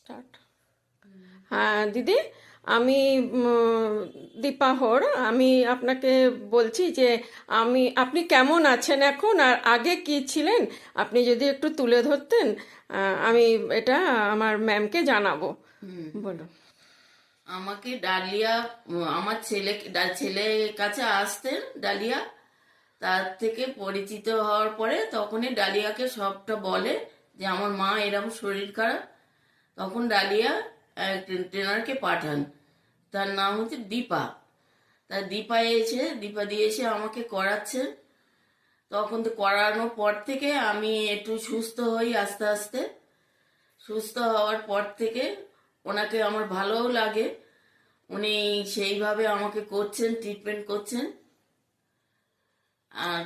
Start. হ্যাঁ দিদি, আমি দীপাহর। আমি আপনাকে বলছি যে আপনি কেমন আছেন এখন আর আগে কি ছিলেন, আপনি যদি একটু তুলে ধরতেন, আমি এটা আমার ম্যামকে জানাবো। বলুন। আমাকে ডালিয়া, আমার ছেলে কাছে আসতেন ডালিয়া। তার থেকে পরিচিত হওয়ার পরে তখনই ডালিয়াকে সবটা বলে যে আমার মা এরকম শরীর খারাপ। তখন ডালিয়া এক ট্রেনারকে পাঠান, তার নাম হচ্ছে দীপা। তার দীপা দিয়ে এসে আমাকে করাচ্ছেন। তখন তো করানোর পর থেকে আমি একটু সুস্থ হই আস্তে আস্তে। সুস্থ হওয়ার পর থেকে ওনাকে আমার ভালোও লাগে। উনি সেইভাবে আমাকে করছেন, ট্রিটমেন্ট করছেন। আর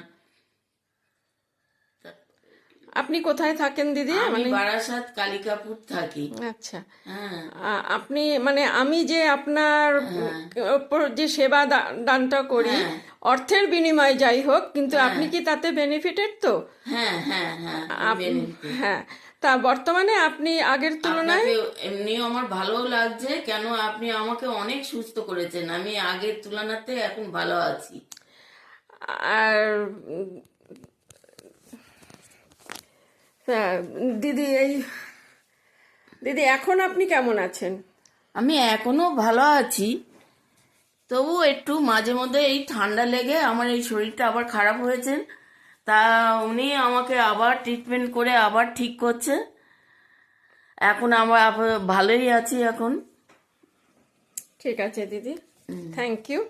আপনি কোথায় থাকেন দিদি? আমি মানে বারাসাত কালিকাপুর থাকি। আচ্ছা। হ্যাঁ, আপনি মানে আমি যে আপনার হ্যাঁ, ওপর যে সেবা দানটা করি, হ্যাঁ, অর্থের বিনিময়ে যাই হোক, কিন্তু হ্যাঁ, আপনি কি তাতে বেনিফিটেড তো? হ্যাঁ, হ্যাঁ, হ্যাঁ, আমি আপ- বেনিফিটেড। হ্যাঁ। তা বর্তমানে আপনি আগের তুলনায় আপনাকে এমনিও আমার ভালো লাগছে, কেন আপনি আমাকে অনেক সুস্থ করেছেন। আমি আগের তুলনাতে এখন ভালো আছি। আর হ্যাঁ, দিদি দিদি এখন আপনি কেমন আছেন? আমি এখনো ভালো আছি, তবু একটু মাঝে মধ্যে এই ঠান্ডা লেগে আমার এই শরীরটা আবার খারাপ হয়েছে। তা উনি আমাকে আবার ট্রিটমেন্ট করে আবার ঠিক করছে। এখন আমার ভালোই আছি এখন। ঠিক আছে দিদি, থ্যাংক ইউ।